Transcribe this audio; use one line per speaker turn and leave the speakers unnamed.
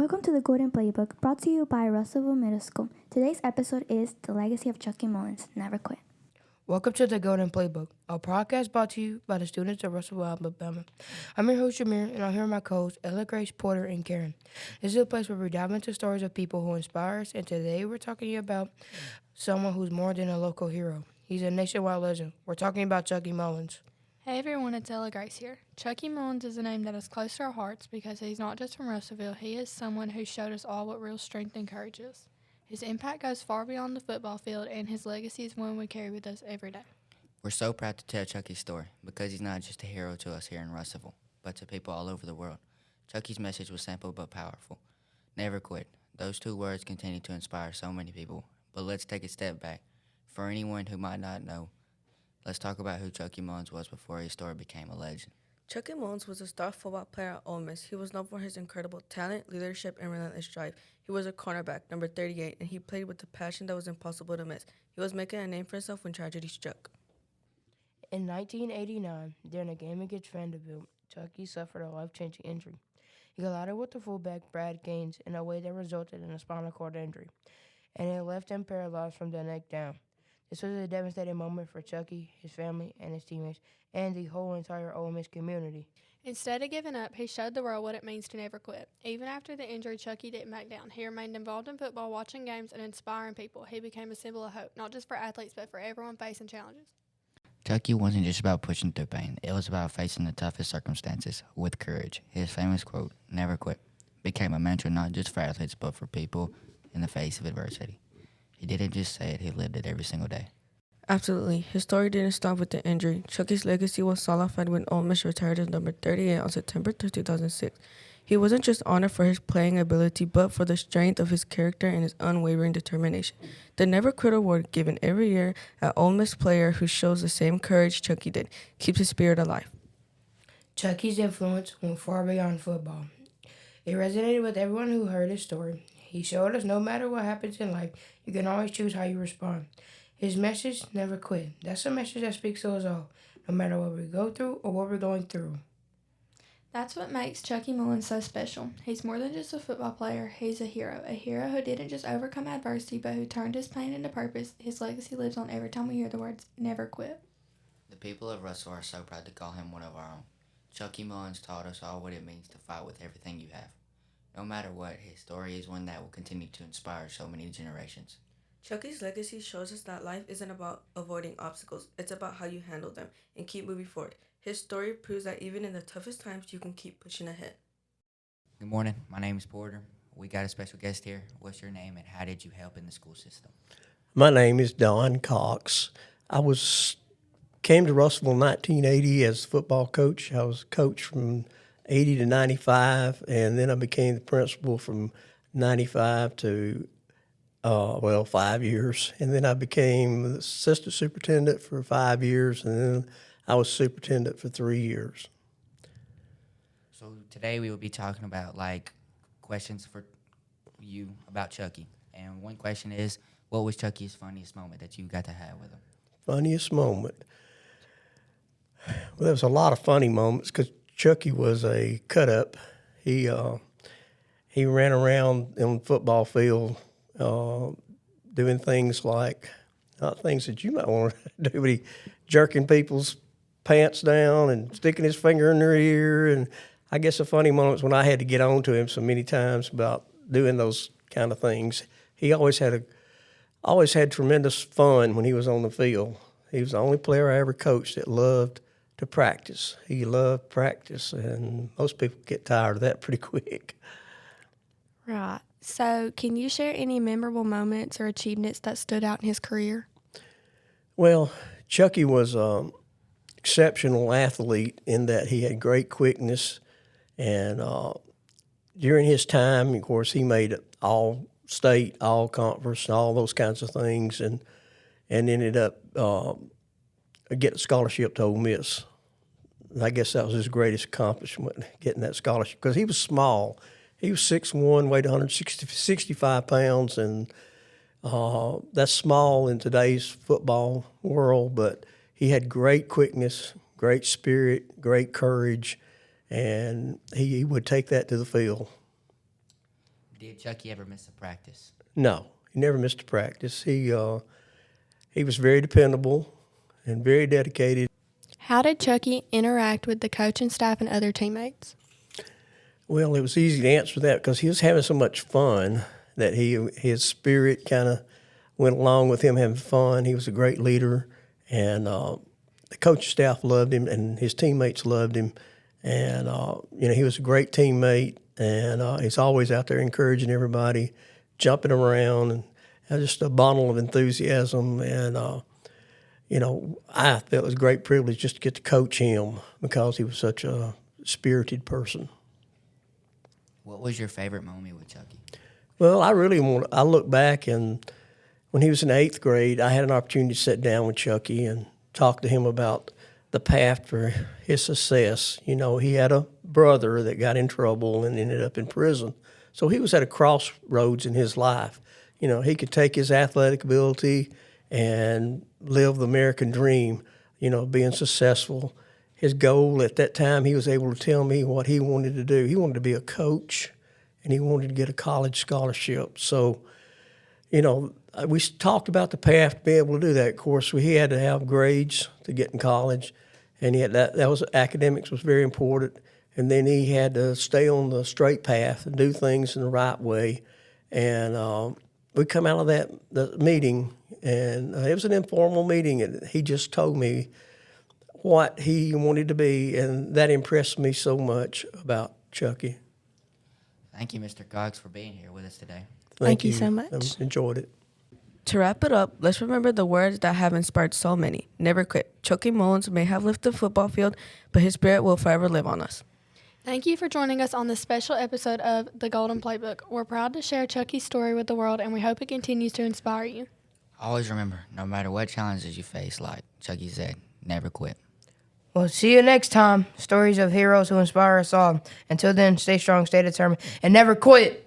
Welcome to the Golden Playbook, brought to you by Russellville Middle School. Today's episode is The Legacy of Chucky Mullins, Never Quit.
Welcome to the Golden Playbook, a podcast brought to you by the students of Russellville, Alabama. I'm your host, Jameer, and I'm here with my co-hosts, Ella Grace, Porter, and Karen. This is a place where we dive into stories of people who inspire us, and today we're talking to you about someone who's more than a local hero. He's a nationwide legend. We're talking about Chucky Mullins.
Hey everyone, it's Ella Grace here. Chucky Mullins is a name that is close to our hearts because he's not just from Russellville, he is someone who showed us all what real strength and courage is. His impact goes far beyond the football field, and his legacy is one we carry with us every day.
We're so proud to tell Chucky's story because he's not just a hero to us here in Russellville, but to people all over the world. Chucky's message was simple but powerful. Never quit. Those two words continue to inspire so many people. But let's take a step back. For anyone who might not know, let's talk about who Chucky Mullins was before his story became a legend.
Chucky Mullins was a star football player at Ole Miss. He was known for his incredible talent, leadership, and relentless drive. He was a cornerback, number 38, and he played with a passion that was impossible to miss. He was making a name for himself when tragedy struck.
In 1989, during a game against Vanderbilt, Chucky suffered a life-changing injury. He collided with the fullback Brad Gaines in a way that resulted in a spinal cord injury, and it left him paralyzed from the neck down. This was a devastating moment for Chucky, his family, and his teammates, and the whole entire Ole Miss community.
Instead of giving up, he showed the world what it means to never quit. Even after the injury, Chucky didn't back down. He remained involved in football, watching games, and inspiring people. He became a symbol of hope, not just for athletes, but for everyone facing challenges.
Chucky wasn't just about pushing through pain. It was about facing the toughest circumstances with courage. His famous quote, "Never quit," became a mantra not just for athletes, but for people in the face of adversity. He didn't just say it, he lived it every single day.
Absolutely. His story didn't stop with the injury. Chucky's legacy was solidified when Ole Miss retired as number 38 on September 3, 2006. He wasn't just honored for his playing ability, but for the strength of his character and his unwavering determination. The Never Quit Award, given every year at Ole Miss player who shows the same courage Chucky did, keeps his spirit alive.
Chucky's influence went far beyond football. It resonated with everyone who heard his story. He showed us no matter what happens in life, you can always choose how you respond. His message, never quit. That's a message that speaks to us all, no matter what we go through or what we're going through.
That's what makes Chucky Mullins so special. He's more than just a football player. He's a hero who didn't just overcome adversity, but who turned his pain into purpose. His legacy lives on every time we hear the words, never quit.
The people of Russell are so proud to call him one of our own. Chucky Mullins taught us all what it means to fight with everything you have. No matter what, his story is one that will continue to inspire so many generations.
Chucky's legacy shows us that life isn't about avoiding obstacles. It's about how you handle them and keep moving forward. His story proves that even in the toughest times, you can keep pushing ahead.
Good morning. My name is Porter. We got a special guest here. What's your name and how did you help in the school system?
My name is Don Cox. Came to Russellville in 1980 as football coach. I was coach from 80 to 95, and then I became the principal from 95 to 5 years. And then I became the assistant superintendent for 5 years, and then I was superintendent for 3 years.
So today we will be talking about questions for you about Chucky. And one question is, what was Chucky's funniest moment that you got to have with him?
Funniest moment? Well, there was a lot of funny moments because Chucky was a cut-up. He ran around on the football field doing things like, not things that you might want to do, but he jerking people's pants down and sticking his finger in their ear. And I guess the funny moments when I had to get on to him so many times about doing those kind of things. He always had tremendous fun when he was on the field. He was the only player I ever coached that loved to practice. He loved practice, and most people get tired of that pretty quick.
Right. So can you share any memorable moments or achievements that stood out in his career?
Well, Chucky was an exceptional athlete in that he had great quickness, and during his time, of course, he made all state, all conference, and all those kinds of things, and ended up getting a scholarship to Ole Miss. I guess that was his greatest accomplishment, getting that scholarship, because he was small. He was 6'1", weighed 165 pounds, and that's small in today's football world, but he had great quickness, great spirit, great courage, and he would take that to the field.
Did Chucky ever miss a practice?
No, he never missed a practice. He was very dependable and very dedicated.
How did Chucky interact with the coaching staff and other teammates?
Well, it was easy to answer that because he was having so much fun that his spirit kind of went along with him having fun. He was a great leader, and the coaching staff loved him, and his teammates loved him. And, he was a great teammate, and he's always out there encouraging everybody, jumping around, and had just a bundle of enthusiasm. And, I felt it was a great privilege just to get to coach him because he was such a spirited person.
What was your favorite moment with Chucky?
Well, I look back, and when he was in 8th grade, I had an opportunity to sit down with Chucky and talk to him about the path for his success. He had a brother that got in trouble and ended up in prison. So he was at a crossroads in his life. He could take his athletic ability and live the American dream, being successful. His goal at that time, he was able to tell me what he wanted to do. He wanted to be a coach, and he wanted to get a college scholarship. So, we talked about the path to be able to do that. Of course, he had to have grades to get in college, and that was academics was very important. And then he had to stay on the straight path and do things in the right way. And we come out of the meeting, and it was an informal meeting, and he just told me what he wanted to be, and that impressed me so much about Chucky.
Thank you, Mr. Cox, for being here with us today.
Thank you so much.
I enjoyed it.
To wrap it up, let's remember the words that have inspired so many. Never quit. Chucky Mullins may have left the football field, but his spirit will forever live on us.
Thank you for joining us on this special episode of The Golden Playbook. We're proud to share Chucky's story with the world, and we hope it continues to inspire you.
Always remember, no matter what challenges you face, like Chucky said, never quit.
Well, see you next time. Stories of heroes who inspire us all. Until then, stay strong, stay determined, and never quit.